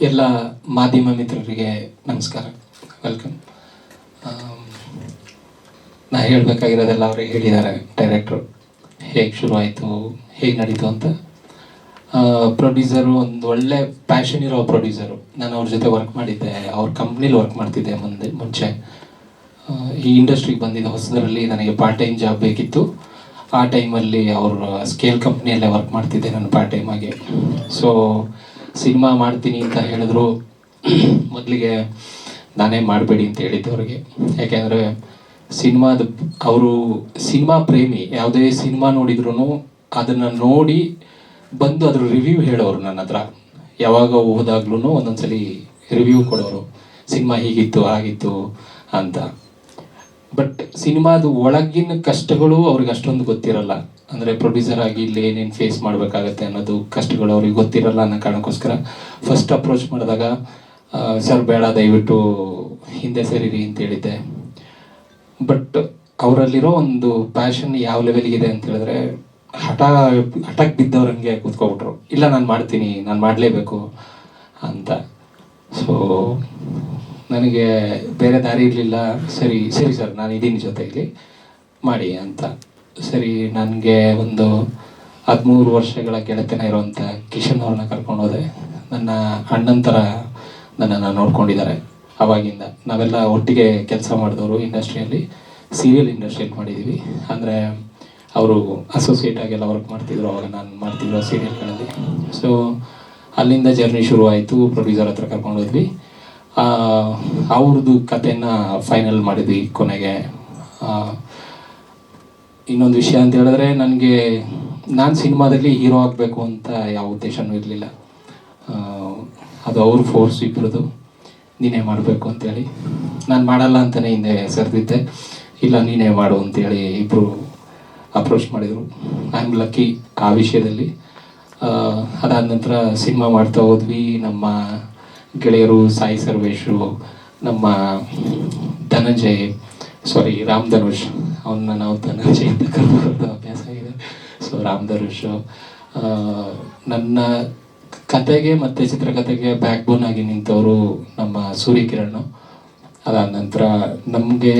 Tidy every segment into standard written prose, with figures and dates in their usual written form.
ಎಲ್ಲ ಮಾಧ್ಯಮ ಮಿತ್ರರಿಗೆ ನಮಸ್ಕಾರ, ವೆಲ್ಕಮ್. ನಾ ಹೇಳಬೇಕಾಗಿರೋದೆಲ್ಲ ಅವರೇ ಹೇಳಿದ್ದಾರೆ. ಡೈರೆಕ್ಟ್ರು ಹೇಗೆ ಶುರುವಾಯಿತು, ಹೇಗೆ ನಡೀತು ಅಂತ. ಪ್ರೊಡ್ಯೂಸರು ಒಂದು ಒಳ್ಳೆ ಪ್ಯಾಷನ್ ಇರೋ ಪ್ರೊಡ್ಯೂಸರು. ನಾನು ಅವ್ರ ಜೊತೆ ವರ್ಕ್ ಮಾಡಿದ್ದೆ, ಅವ್ರ ಕಂಪ್ನಿಲಿ ವರ್ಕ್ ಮಾಡ್ತಿದ್ದೆ ಮುಂಚೆ. ಈ ಇಂಡಸ್ಟ್ರಿಗೆ ಬಂದಿದ್ದ ಹೊಸದರಲ್ಲಿ ನನಗೆ ಪಾರ್ಟ್ ಟೈಮ್ ಜಾಬ್ ಬೇಕಿತ್ತು. ಆ ಟೈಮಲ್ಲಿ ಅವ್ರ ಸ್ಕೇಲ್ ಕಂಪ್ನಿಯಲ್ಲೇ ವರ್ಕ್ ಮಾಡ್ತಿದ್ದೆ ನಾನು ಪಾರ್ಟ್ ಟೈಮ್ ಆಗಿ. ಸೊ ಸಿನಿಮಾ ಮಾಡ್ತೀನಿ ಅಂತ ಹೇಳಿದ್ರು. ಮೊದಲಿಗೆ ನಾನೇ ಮಾಡಬೇಡಿ ಅಂತ ಹೇಳಿದ್ದೆ ಅವ್ರಿಗೆ. ಯಾಕೆಂದರೆ ಅವರು ಸಿನಿಮಾ ಪ್ರೇಮಿ. ಯಾವುದೇ ಸಿನಿಮಾ ನೋಡಿದ್ರು ಅದನ್ನು ನೋಡಿ ಬಂದು ಅದ್ರ ರಿವ್ಯೂ ಹೇಳೋರು ನನ್ನ ಹತ್ರ. ಯಾವಾಗ ಹೋದಾಗ್ಲೂ ಒಂದೊಂದ್ಸಲಿ ರಿವ್ಯೂ ಕೊಡೋರು, ಸಿನಿಮಾ ಹೀಗಿತ್ತು ಹಾಗಿತ್ತು ಅಂತ. ಬಟ್ ಸಿನಿಮಾದ ಒಳಗಿನ ಕಷ್ಟಗಳು ಅವ್ರಿಗೆ ಅಷ್ಟೊಂದು ಗೊತ್ತಿರಲ್ಲ. ಅಂದರೆ ಪ್ರೊಡ್ಯೂಸರ್ ಆಗಿ ಇಲ್ಲಿ ಏನೇನು ಫೇಸ್ ಮಾಡಬೇಕಾಗತ್ತೆ ಅನ್ನೋದು ಕಷ್ಟಗಳು ಅವ್ರಿಗೆ ಗೊತ್ತಿರಲ್ಲ ಅನ್ನೋ ಕಾರಣಕ್ಕೋಸ್ಕರ ಫಸ್ಟ್ ಅಪ್ರೋಚ್ ಮಾಡಿದಾಗ ಸರ್ ಬೇಡ, ದಯವಿಟ್ಟು ಹಿಂದೆ ಸರಿರಿ ಅಂತ ಹೇಳಿದ್ದೆ. ಬಟ್ ಅವರಲ್ಲಿರೋ ಒಂದು ಪ್ಯಾಷನ್ ಯಾವ ಲೆವೆಲ್ಗಿದೆ ಅಂತ ಹೇಳಿದ್ರೆ, ಹಠಕ್ಕೆ ಬಿದ್ದವ್ರಂಗೆ ಕೂತ್ಕೊಬಿಟ್ರು. ಇಲ್ಲ, ನಾನು ಮಾಡ್ತೀನಿ, ನಾನು ಮಾಡಲೇಬೇಕು ಅಂತ. ಸೊ ನನಗೆ ಬೇರೆ ದಾರಿ ಇರಲಿಲ್ಲ. ಸರಿ ಸರ್, ನಾನು ಇದ್ದೀನಿ ಜೊತೆಯಲ್ಲಿ, ಮಾಡಿ ಅಂತ. ಸರಿ, ನನಗೆ ಒಂದು 13 ವರ್ಷಗಳ ಗೆಳೆತನ ಇರುವಂಥ ಕಿಶನ್ ಅವ್ರನ್ನ ಕರ್ಕೊಂಡು ಹೋದೆ. ನನ್ನ ಅಣ್ಣನ ಥರ ನನ್ನನ್ನು ನೋಡ್ಕೊಂಡಿದ್ದಾರೆ ಆವಾಗಿಂದ. ನಾವೆಲ್ಲ ಒಟ್ಟಿಗೆ ಕೆಲಸ ಮಾಡಿದವರು ಇಂಡಸ್ಟ್ರಿಯಲ್ಲಿ, ಸೀರಿಯಲ್ ಇಂಡಸ್ಟ್ರಿಯಲ್ಲಿ ಮಾಡಿದ್ದೀವಿ. ಅಂದರೆ ಅವರು ಅಸೋಸಿಯೇಟ್ ಆಗೆಲ್ಲ ವರ್ಕ್ ಮಾಡ್ತಿದ್ರು, ಅವಾಗ ನಾನು ಮಾಡ್ತಿದ್ರು ಸೀರಿಯಲ್ಗಳಲ್ಲಿ. ಸೊ ಅಲ್ಲಿಂದ ಜರ್ನಿ ಶುರುವಾಯಿತು. ಪ್ರೊಡ್ಯೂಸರ್ ಹತ್ರ ಕರ್ಕೊಂಡು ಹೋದ್ವಿ. ಅವ್ರದ್ದು ಕಥೆನ ಫೈನಲ್ ಮಾಡಿದ್ವಿ ಕೊನೆಗೆ. ಇನ್ನೊಂದು ವಿಷಯ ಅಂತ ಹೇಳಿದ್ರೆ, ನಾನು ಸಿನಿಮಾದಲ್ಲಿ ಹೀರೋ ಆಗಬೇಕು ಅಂತ ಯಾವ ಉದ್ದೇಶನೂ ಇರಲಿಲ್ಲ. ಅದು ಅವ್ರ ಫೋರ್ಸ್ ಇಬ್ಬರದು, ನೀನೇ ಮಾಡಬೇಕು ಅಂತೇಳಿ. ನಾನು ಮಾಡಲ್ಲ ಅಂತಲೇ ಹಿಂದೆ ಸರಿದಿದ್ದೆ. ಇಲ್ಲ, ನೀನೇ ಮಾಡು ಅಂತೇಳಿ ಇಬ್ಬರು ಅಪ್ರೋಚ್ ಮಾಡಿದರು. ಐ ಆಮ್ ಲಕ್ಕಿ ಆ ವಿಷಯದಲ್ಲಿ. ಅದಾದ ನಂತರ ಸಿನಿಮಾ ಮಾಡ್ತಾ ಹೋದ್ವಿ. ನಮ್ಮ ಗೆಳೆಯರು ಸಾಯಿ ಸರ್ವೇಶು, ನಮ್ಮ ರಾಮ್ ಧನುಷ್, ಅವನ್ನ ನಾವು ಧನಂಜಯ್ ಅಂತ ಕರೆದು ಅಭ್ಯಾಸ ಆಗಿದೆ. ಸೊ ರಾಮ್ ಧನುಷ್ ನನ್ನ ಕತೆಗೆ ಮತ್ತು ಚಿತ್ರಕಥೆಗೆ ಬ್ಯಾಕ್ ಬೋನ್ ಆಗಿ ನಿಂತವರು ನಮ್ಮ ಸೂರ್ಯಕಿರಣ್. ಅದಾದ ನಂತರ ನಮಗೆ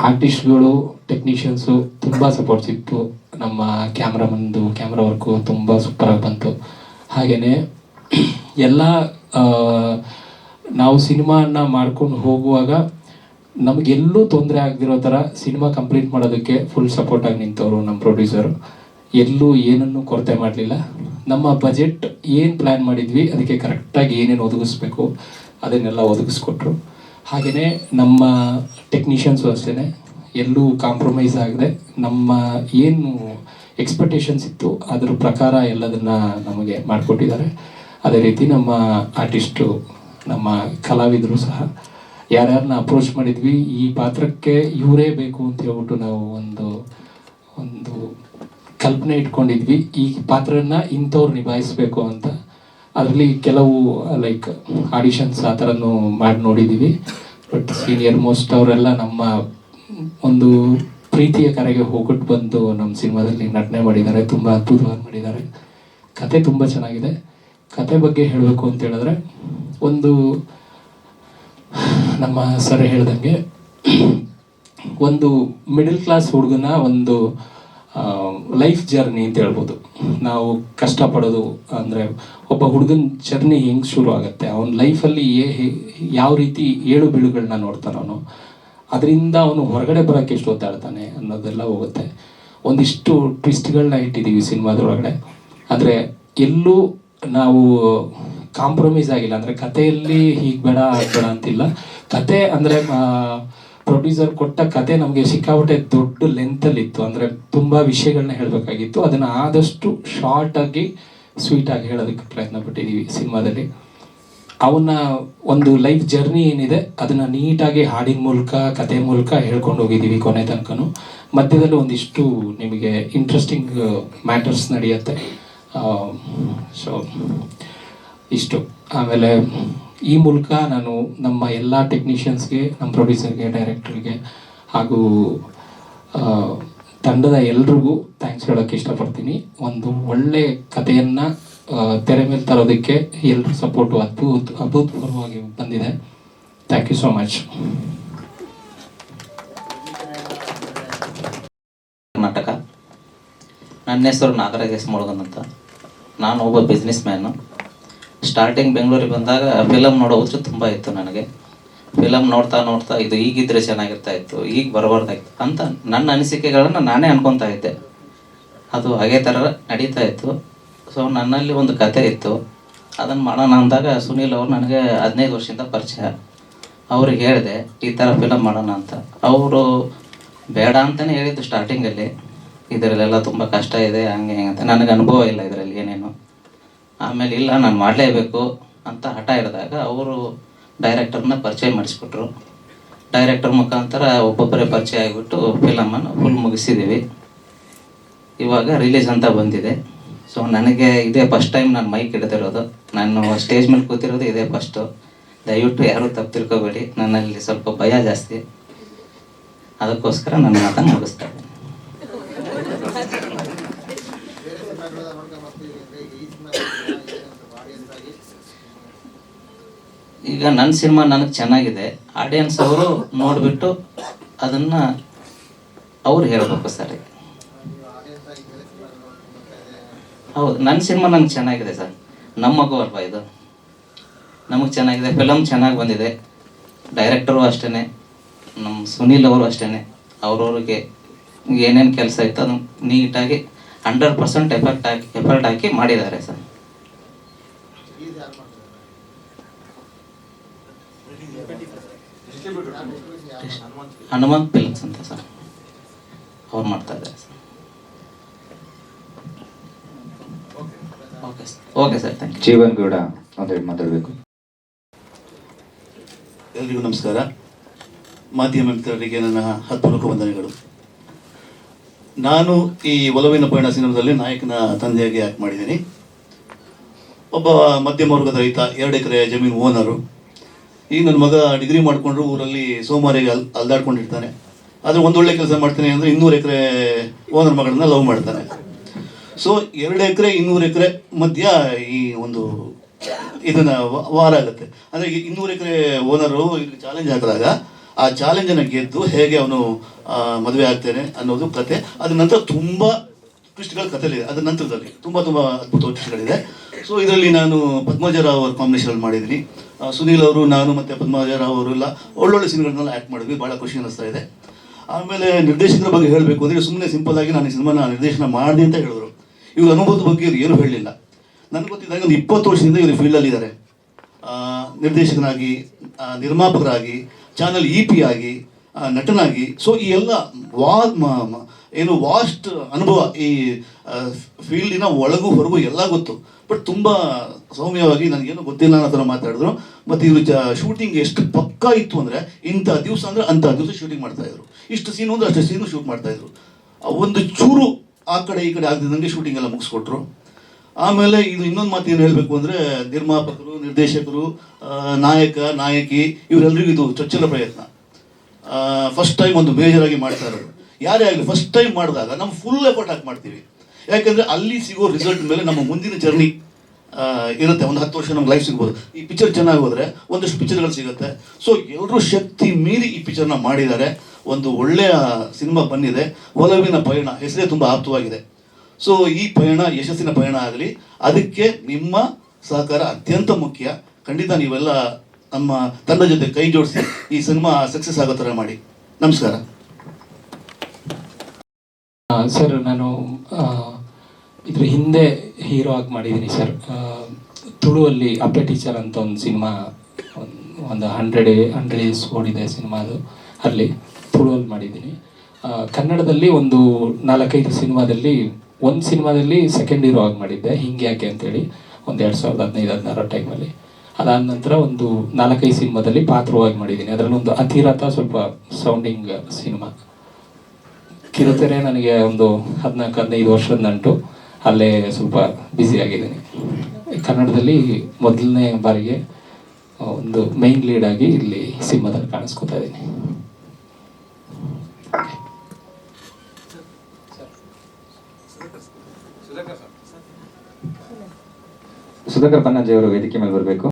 ಆರ್ಟಿಸ್ಟ್ಗಳು, ಟೆಕ್ನಿಷಿಯನ್ಸು ತುಂಬ ಸಪೋರ್ಟ್ ಸಿಕ್ತು. ನಮ್ಮ ಕ್ಯಾಮ್ರಾ ವರ್ಕು ತುಂಬ ಸೂಪರಾಗಿ ಬಂತು. ಹಾಗೆಯೇ ಎಲ್ಲ ನಾವು ಸಿನಿಮಾನ ಮಾಡ್ಕೊಂಡು ಹೋಗುವಾಗ ನಮಗೆಲ್ಲೂ ತೊಂದರೆ ಆಗದಿರೋ ಥರ ಸಿನಿಮಾ ಕಂಪ್ಲೀಟ್ ಮಾಡೋದಕ್ಕೆ ಫುಲ್ ಸಪೋರ್ಟಾಗಿ ನಿಂತವರು ನಮ್ಮ ಪ್ರೊಡ್ಯೂಸರು. ಎಲ್ಲೂ ಏನನ್ನೂ ಕೊರತೆ ಮಾಡಲಿಲ್ಲ. ನಮ್ಮ ಬಜೆಟ್ ಏನು ಪ್ಲ್ಯಾನ್ ಮಾಡಿದ್ವಿ ಅದಕ್ಕೆ ಕರೆಕ್ಟಾಗಿ ಏನೇನು ಒದಗಿಸ್ಬೇಕು ಅದನ್ನೆಲ್ಲ ಒದಗಿಸ್ಕೊಟ್ರು. ಹಾಗೆಯೇ ನಮ್ಮ ಟೆಕ್ನಿಷಿಯನ್ಸು ಅಷ್ಟೇ, ಎಲ್ಲೂ ಕಾಂಪ್ರಮೈಸ್ ಆಗದೆ ನಮ್ಮ ಏನು ಎಕ್ಸ್ಪೆಕ್ಟೇಷನ್ಸ್ ಇತ್ತು ಅದ್ರ ಪ್ರಕಾರ ಎಲ್ಲದನ್ನು ನಮಗೆ ಮಾಡಿಕೊಟ್ಟಿದ್ದಾರೆ. ಅದೇ ರೀತಿ ನಮ್ಮ ಆರ್ಟಿಸ್ಟು, ನಮ್ಮ ಕಲಾವಿದರು ಸಹ ಯಾರ್ಯಾರನ್ನ ಅಪ್ರೋಚ್ ಮಾಡಿದ್ವಿ, ಈ ಪಾತ್ರಕ್ಕೆ ಇವರೇ ಬೇಕು ಅಂತ ಹೇಳ್ಬಿಟ್ಟು ನಾವು ಒಂದು ಕಲ್ಪನೆ ಇಟ್ಕೊಂಡಿದ್ವಿ. ಈ ಪಾತ್ರನ ಇಂಥವ್ರು ನಿಭಾಯಿಸಬೇಕು ಅಂತ. ಅದರಲ್ಲಿ ಕೆಲವು ಲೈಕ್ ಆಡಿಷನ್ಸ್ ಆ ಥರನೂ ಮಾಡಿ ನೋಡಿದ್ದೀವಿ. ಬಟ್ ಸೀನಿಯರ್ ಮೋಸ್ಟ್ ಅವರೆಲ್ಲ ನಮ್ಮ ಒಂದು ಪ್ರೀತಿಯ ಕರೆಗೆ ಹೋಗ್ಬಿಟ್ಟು ಬಂದು ನಮ್ಮ ಸಿನಿಮಾದಲ್ಲಿ ನಟನೆ ಮಾಡಿದ್ದಾರೆ. ತುಂಬ ಅದ್ಭುತವಾಗಿ ಮಾಡಿದ್ದಾರೆ. ಕತೆ ತುಂಬ ಚೆನ್ನಾಗಿದೆ. ಕತೆ ಬಗ್ಗೆ ಹೇಳಬೇಕು ಅಂತ ಹೇಳಿದ್ರೆ, ನಮ್ಮ ಸರ್ ಹೇಳ್ದಂಗೆ ಒಂದು ಮಿಡಲ್ ಕ್ಲಾಸ್ ಹುಡುಗನ ಒಂದು ಲೈಫ್ ಜರ್ನಿ ಅಂತ ಹೇಳ್ಬೋದು. ನಾವು ಕಷ್ಟಪಡೋದು ಅಂದರೆ ಒಬ್ಬ ಹುಡುಗನ ಜರ್ನಿ ಹೆಂಗೆ ಶುರು ಆಗುತ್ತೆ, ಅವನ ಲೈಫಲ್ಲಿ ಯಾವ ರೀತಿ ಏಳು ಬೀಳುಗಳನ್ನ ನೋಡ್ತಾನೆ ಅವನು, ಅದರಿಂದ ಅವನು ಹೊರಗಡೆ ಬರೋಕ್ಕೆ ಎಷ್ಟು ಒತ್ತಾಡ್ತಾನೆ ಅನ್ನೋದೆಲ್ಲ ಹೋಗುತ್ತೆ. ಒಂದಿಷ್ಟು ಟ್ವಿಸ್ಟ್ಗಳನ್ನ ಇಟ್ಟಿದ್ದೀವಿ ಸಿನಿಮಾದೊಳಗಡೆ. ಆದರೆ ಎಲ್ಲೂ ನಾವು ಕಾಂಪ್ರಮೈಸ್ ಆಗಿಲ್ಲ. ಅಂದರೆ ಕಥೆಯಲ್ಲಿ ಹೀಗೆ ಬೇಡ ಅಂತಿಲ್ಲ. ಕತೆ ಅಂದರೆ ಪ್ರೊಡ್ಯೂಸರ್ ಕೊಟ್ಟ ಕತೆ ನಮಗೆ ಸಿಕ್ಕಾಪಟ್ಟೆ ದೊಡ್ಡ ಲೆಂತಲ್ಲಿತ್ತು. ಅಂದರೆ ತುಂಬ ವಿಷಯಗಳನ್ನ ಹೇಳಬೇಕಾಗಿತ್ತು. ಅದನ್ನು ಆದಷ್ಟು ಶಾರ್ಟಾಗಿ ಸ್ವೀಟಾಗಿ ಹೇಳೋದಕ್ಕೆ ಪ್ರಯತ್ನ ಪಟ್ಟಿದ್ದೀವಿ ಸಿನಿಮಾದಲ್ಲಿ. ಅವನ ಒಂದು ಲೈಫ್ ಜರ್ನಿ ಏನಿದೆ ಅದನ್ನು ನೀಟಾಗಿ ಹಾಡಿನ ಮೂಲಕ, ಕತೆ ಮೂಲಕ ಹೇಳ್ಕೊಂಡು ಹೋಗಿದ್ದೀವಿ ಕೊನೆ ತನಕನೂ. ಮಧ್ಯದಲ್ಲಿ ಒಂದಿಷ್ಟು ನಿಮಗೆ ಇಂಟ್ರೆಸ್ಟಿಂಗ್ ಮ್ಯಾಟರ್ಸ್ ನಡೆಯುತ್ತೆ. ಸೊ ಇಷ್ಟು. ಆಮೇಲೆ ಈ ಮೂಲಕ ನಾನು ನಮ್ಮ ಎಲ್ಲ ಟೆಕ್ನಿಷಿಯನ್ಸ್ಗೆ, ನಮ್ಮ ಪ್ರೊಡ್ಯೂಸರ್ಗೆ, ಡೈರೆಕ್ಟರ್ಗೆ ಹಾಗೂ ತಂಡದ ಎಲ್ರಿಗೂ ಥ್ಯಾಂಕ್ಸ್ ಹೇಳೋಕ್ಕೆ ಇಷ್ಟಪಡ್ತೀನಿ. ಒಂದು ಒಳ್ಳೆ ಕಥೆಯನ್ನು ತೆರೆ ಮೇಲೆ ತರೋದಕ್ಕೆ ಎಲ್ಲರ ಸಪೋರ್ಟು ಅಭೂತಪೂರ್ವವಾಗಿ ಬಂದಿದೆ. Thank you so much. Karnataka. ನನ್ನ ಹೆಸರು ನಾಗರಾಜ್ ಎಸ್ ಮುಳುಗನ್ ಅಂತ. ನಾನು ಒಬ್ಬ ಬಿಸ್ನೆಸ್ ಮ್ಯಾನು. ಸ್ಟಾರ್ಟಿಂಗ್ ಬೆಂಗಳೂರಿಗೆ ಬಂದಾಗ ಫಿಲಮ್ ನೋಡೋ ಹುಚ್ಚು ತುಂಬ ಇತ್ತು ನನಗೆ. ಫಿಲಮ್ ನೋಡ್ತಾ ನೋಡ್ತಾ ಇದು ಈಗಿದ್ರೆ ಚೆನ್ನಾಗಿರ್ತಾ ಇತ್ತು, ಈಗ ಬರಬಾರ್ದಾಗಿತ್ತು ಅಂತ ನನ್ನ ಅನಿಸಿಕೆಗಳನ್ನು ನಾನೇ ಅನ್ಕೊತಾ ಇದ್ದೆ. ಅದು ಹಾಗೆ ಥರ ನಡೀತಾ ಇತ್ತು. ಸೊ ನನ್ನಲ್ಲಿ ಒಂದು ಕತೆ ಇತ್ತು, ಅದನ್ನು ಮಾಡೋಣ ಅಂದಾಗ ಸುನೀಲ್ ಅವರು ನನಗೆ 15 ವರ್ಷದಿಂದ ಪರಿಚಯ. ಅವ್ರಿಗೆ ಹೇಳಿದೆ ಈ ಥರ ಫಿಲಮ್ ಮಾಡೋಣ ಅಂತ. ಅವರು ಬೇಡ ಅಂತಲೇ ಹೇಳಿದ್ದು ಸ್ಟಾರ್ಟಿಂಗಲ್ಲಿ, ಇದರಲ್ಲೆಲ್ಲ ತುಂಬ ಕಷ್ಟ ಇದೆ ಹಂಗೆ ಹಿಂಗೆ ಅಂತ. ನನಗೆ ಅನುಭವ ಇಲ್ಲ ಇದರಲ್ಲಿ ಏನೇನು. ಆಮೇಲೆ ಇಲ್ಲ ನಾನು ಮಾಡಲೇಬೇಕು ಅಂತ ಹಠ ಹಿಡಿದಾಗ ಅವರು ಡೈರೆಕ್ಟರ್ನ ಪರಿಚಯ ಮಾಡಿಸ್ಬಿಟ್ರು. ಡೈರೆಕ್ಟರ್ ಮುಖಾಂತರ ಒಬ್ಬೊಬ್ಬರೇ ಪರಿಚಯ ಆಗಿಬಿಟ್ಟು ಫಿಲಮನ್ನು ಫುಲ್ ಮುಗಿಸಿದ್ದೀವಿ. ಇವಾಗ ರಿಲೀಸ್ ಅಂತ ಬಂದಿದೆ. ಸೊ ನನಗೆ ಇದೇ ಫಸ್ಟ್ ಟೈಮ್ ನಾನು ಮೈಕ್ ಹಿಡಿದಿರೋದು, ನಾನು ಸ್ಟೇಜ್ ಮೇಲೆ ಕೂತಿರೋದು ಇದೇ ಫಸ್ಟು. ದಯವಿಟ್ಟು ಯಾರೂ ತಪ್ಪು ತಿಳ್ಕೊಬೇಡಿ, ನನ್ನಲ್ಲಿ ಸ್ವಲ್ಪ ಭಯ ಜಾಸ್ತಿ, ಅದಕ್ಕೋಸ್ಕರ ನನ್ನ ಮಾತನ್ನು ಮುಗಿಸ್ತಾ ಇದ್ದೀನಿ. ಈಗ ನನ್ನ ಸಿನಿಮಾ ನನಗೆ ಚೆನ್ನಾಗಿದೆ, ಆಡಿಯನ್ಸ್ ಅವರು ನೋಡಿಬಿಟ್ಟು ಅದನ್ನು ಅವ್ರು ಹೇಳಬೇಕು ಸರ್. ಹೌದು, ನನ್ನ ಸಿನಿಮಾ ನನಗೆ ಚೆನ್ನಾಗಿದೆ ಸರ್. ನಮ್ಮ ಮಗು ಅಲ್ವಾ ಇದು, ನಮಗೆ ಚೆನ್ನಾಗಿದೆ, ಫಿಲಮ್ ಚೆನ್ನಾಗಿ ಬಂದಿದೆ. ಡೈರೆಕ್ಟರು ಅಷ್ಟೇ, ನಮ್ಮ ಸುನೀಲ್ ಅವರು ಅಷ್ಟೇ, ಅವ್ರವ್ರಿಗೆ ಏನೇನು ಕೆಲಸ ಇತ್ತು ಅದನ್ನು ನೀಟಾಗಿ 100% ಎಫರ್ಟ್ ಹಾಕಿ ಮಾಡಿದ್ದಾರೆ ಸರ್. ಹನುಮಂತ್ ಫಿಲ್ಮ್ಸ್ ಅಂತ ಸರ್, ಅವ್ರು ಮಾಡ್ತಾ ಇದ್ದಾರೆ sir. Okay sir, thank you. Jeevan Gowda ಒಂದೆರಡು ಮಾತಾಡಬೇಕು. ಎಲ್ರಿಗೂ ನಮಸ್ಕಾರ. ಮಾಧ್ಯಮ ಮಿತ್ರರಿಗೆ ನನ್ನ ಹೃತ್ಪೂರ್ವಕ ವಂದನೆಗಳು. ನಾನು ಈ ಒಲವಿನ ಪಯಣ ಸಿನಿಮಾದಲ್ಲಿ ನಾಯಕನ ತಂದೆಯಾಗಿ ಆ್ಯಕ್ಟ್ ಮಾಡಿದ್ದೀನಿ. ಒಬ್ಬ ಮಧ್ಯಮ ವರ್ಗದ ರೈತ, 2 ಎಕರೆ ಜಮೀನು ಓನರು. ಈಗ ನನ್ನ ಮಗ ಡಿಗ್ರಿ ಮಾಡಿಕೊಂಡ್ರು ಊರಲ್ಲಿ ಸೋಮಾರಿಗೆ ಅಲ್ದಾಡ್ಕೊಂಡಿರ್ತಾನೆ. ಆದರೆ ಒಂದೊಳ್ಳೆ ಕೆಲಸ ಮಾಡ್ತಾನೆ ಅಂದರೆ 200 ಎಕರೆ ಓನರ್ ಮಗಳನ್ನ ಲವ್ ಮಾಡ್ತಾನೆ. ಸೊ 2 ಎಕರೆ 200 ಎಕರೆ ಮಧ್ಯ ಈ ಒಂದು ಇದನ್ನು ವಾರ ಆಗುತ್ತೆ. ಅಂದರೆ 200 ಎಕರೆ ಓನರು ಇದಕ್ಕೆ ಚಾಲೆಂಜ್ ಹಾಕಿದಾಗ ಆ ಚಾಲೆಂಜನ್ನು ಗೆದ್ದು ಹೇಗೆ ಅವನು ಮದುವೆ ಆಗ್ತಾನೆ ಅನ್ನೋದು ಕತೆ. ಅದ್ರ ನಂತರ ತುಂಬ ಟ್ವಿಸ್ಟ್ಗಳ ಕಥೆಲಿದೆ. ಅದ್ರ ನಂತರದಲ್ಲಿ ತುಂಬ ಅದ್ಭುತ ಟ್ವಿಸ್ಟ್ಗಳಿದೆ. ಸೊ ಇದರಲ್ಲಿ ನಾನು ಪದ್ಮಜರಾವ್ ಅವ್ರ ಕಾಂಬಿನೇಷನಲ್ಲಿ ಮಾಡಿದ್ದೀನಿ. ಸುನೀಲ್ ಅವರು, ನಾನು ಮತ್ತು ಪದ್ಮಜರಾವ್ ಅವರು ಎಲ್ಲ ಒಳ್ಳೊಳ್ಳೆ ಸಿನಿಮಾಗಳನ್ನೆಲ್ಲ ಆ್ಯಕ್ಟ್ ಮಾಡಿದ್ವಿ. ಭಾಳ ಖುಷಿ ಅನ್ನಿಸ್ತಾ ಇದೆ. ಆಮೇಲೆ ನಿರ್ದೇಶಕರ ಬಗ್ಗೆ ಹೇಳಬೇಕು ಅಂದರೆ ಸುಮ್ಮನೆ ಸಿಂಪಲ್ ಆಗಿ ನಾನು ಈ ಸಿನಿಮಾನ ನಿರ್ದೇಶನ ಮಾಡಿದೆ ಅಂತ ಹೇಳಿದ್ರು. ಇವ್ರ ಅನುಭವದ ಬಗ್ಗೆ ಇವ್ರು ಏನೂ ಹೇಳಲಿಲ್ಲ. ನನಗೆ ಗೊತ್ತಿದ್ದಾಗ ಒಂದು 20 ವರ್ಷದಿಂದ ಇವರು ಫೀಲ್ಡಲ್ಲಿದ್ದಾರೆ. ನಿರ್ದೇಶಕನಾಗಿ, ನಿರ್ಮಾಪಕರಾಗಿ, ಚಾನಲ್ EP ಆಗಿ, ನಟನಾಗಿ. ಸೊ ಈ ಎಲ್ಲ ವಾಸ್ಟ್ ಅನುಭವ ಈ ಫೀಲ್ಡಿನ ಒಳಗೂ ಹೊರಗೂ ಎಲ್ಲ ಗೊತ್ತು. ಬಟ್ ತುಂಬ ಸೌಮ್ಯವಾಗಿ ನನಗೇನು ಗೊತ್ತಿಲ್ಲ ಅನ್ನೋ ಥರ ಮಾತಾಡಿದ್ರು. ಮತ್ತು ಇವರು ಶೂಟಿಂಗ್ ಎಷ್ಟು ಪಕ್ಕಾ ಇತ್ತು ಅಂದರೆ ಇಂಥ ದಿವಸ ಅಂದರೆ ಅಂಥ ದಿವಸ ಶೂಟಿಂಗ್ ಮಾಡ್ತಾಯಿದ್ರು. ಇಷ್ಟು ಸೀನು ಅಂದರೆ ಅಷ್ಟು ಸೀನು ಶೂಟ್ ಮಾಡ್ತಾಯಿದ್ರು. ಒಂದು ಚೂರು ಆ ಕಡೆ ಈ ಕಡೆ ಆಗದಿದ್ದಂಗೆ ಶೂಟಿಂಗ್ ಎಲ್ಲ ಮುಗಿಸ್ಕೊಟ್ರು. ಆಮೇಲೆ ಇದು ಇನ್ನೊಂದು ಮಾತು ಏನು ಹೇಳಬೇಕು ಅಂದರೆ ನಿರ್ಮಾಪಕರು, ನಿರ್ದೇಶಕರು, ನಾಯಕ, ನಾಯಕಿ ಇವರೆಲ್ಲರಿಗೂ ಇದು ಚೊಚ್ಚಲ ಪ್ರಯತ್ನ. ಫಸ್ಟ್ ಟೈಮ್ ಒಂದು ಮೇಜರಾಗಿ ಮಾಡ್ತಾ ಇರೋದು. ಯಾರೇ ಆಗಲಿ ಫಸ್ಟ್ ಟೈಮ್ ಮಾಡಿದಾಗ ನಮ್ಮ ಫುಲ್ ಎಫರ್ಟ್ ಹಾಕಿ ಮಾಡ್ತೀವಿ. ಯಾಕೆಂದರೆ ಅಲ್ಲಿ ಸಿಗೋ ರಿಸಲ್ಟ್ ಮೇಲೆ ನಮ್ಮ ಮುಂದಿನ ಜರ್ನಿ ಇರುತ್ತೆ. ಒಂದು 10 ವರ್ಷ ನಮ್ಗೆ ಲೈಫ್ ಸಿಗ್ಬೋದು. ಈ ಪಿಕ್ಚರ್ ಚೆನ್ನಾಗಿ ಹೋದರೆ ಒಂದಷ್ಟು ಪಿಕ್ಚರ್ಗಳು ಸಿಗುತ್ತೆ. ಸೊ ಎಲ್ಲರೂ ಶಕ್ತಿ ಮೀರಿ ಈ ಪಿಕ್ಚರ್ನ ಮಾಡಿದ್ದಾರೆ. ಒಂದು ಒಳ್ಳೆಯ ಸಿನಿಮಾ ಬಂದಿದೆ. ಒಲವಿನ ಪಯಣ ಹೆಸರೇ ತುಂಬ ಆಪ್ತವಾಗಿದೆ. ಸೊ ಈ ಪಯಣ ಯಶಸ್ಸಿನ ಪಯಣ ಆಗಲಿ, ಅದಕ್ಕೆ ನಿಮ್ಮ ಸಹಕಾರ ಅತ್ಯಂತ ಮುಖ್ಯ. ಖಂಡಿತ ನೀವೆಲ್ಲ ನಮ್ಮ ತಂಡ ಜೊತೆ ಕೈ ಜೋಡಿಸಿ ಈ ಸಿನಿಮಾ ಸಕ್ಸಸ್ ಆಗೋ ಥರ ಮಾಡಿ. ನಮಸ್ಕಾರ ಸರ್. ನಾನು ಇದ್ರ ಹಿಂದೆ ಹೀರೋ ಆಗಿ ಮಾಡಿದ್ದೀನಿ ಸರ್. ತುಳುವಲ್ಲಿ ಅಪ್ಪೆ ಟೀಚರ್ ಅಂತ ಒಂದು ಸಿನಿಮಾ, ಒಂದು 100 ಡೇಸ್ ಓಡಿದೆ ಸಿನಿಮಾ. ಅದು ಅಲ್ಲಿ ತುಳುವಲ್ಲಿ ಮಾಡಿದ್ದೀನಿ. ಕನ್ನಡದಲ್ಲಿ ಒಂದು 4-5 ಸಿನಿಮಾದಲ್ಲಿ, ಒಂದು ಸಿನಿಮಾದಲ್ಲಿ ಸೆಕೆಂಡ್ ಹೀರೋ ಆಗಿ ಮಾಡಿದ್ದೆ, ಹಿಂಗೆ ಯಾಕೆ ಅಂತೇಳಿ, ಒಂದು 2015-16 ಟೈಮಲ್ಲಿ. ಅದಾದ ನಂತರ ಒಂದು 4-5 ಸಿನಿಮಾದಲ್ಲಿ ಪಾತ್ರವಾಗಿ ಮಾಡಿದ್ದೀನಿ. ಅದರಲ್ಲಿ ಒಂದು ಅತಿರಥ ಸ್ವಲ್ಪ ಸೌಂಡಿಂಗ್ ಸಿನಿಮಾ. ಕಿರುತೆರೆ ನನಗೆ ಒಂದು 14-15 ವರ್ಷದ ನಂಟು, ಅಲ್ಲೇ ಸ್ವಲ್ಪ ಬ್ಯುಸಿ ಆಗಿದ್ದೀನಿ. ಕನ್ನಡದಲ್ಲಿ ಮೊದಲನೇ ಬಾರಿಗೆ ಒಂದು ಮೈನ್ ಲೀಡ್ ಆಗಿ ಇಲ್ಲಿ ಸಿನಿಮಾದಲ್ಲಿ ಕಾಣಿಸ್ಕೊತಾ ಇದ್ದೀನಿ. ಸುಧಾಕರ್ ಬನ್ನಂಜಿ ಅವರು ವೇದಿಕೆ ಮೇಲೆ ಬರಬೇಕು.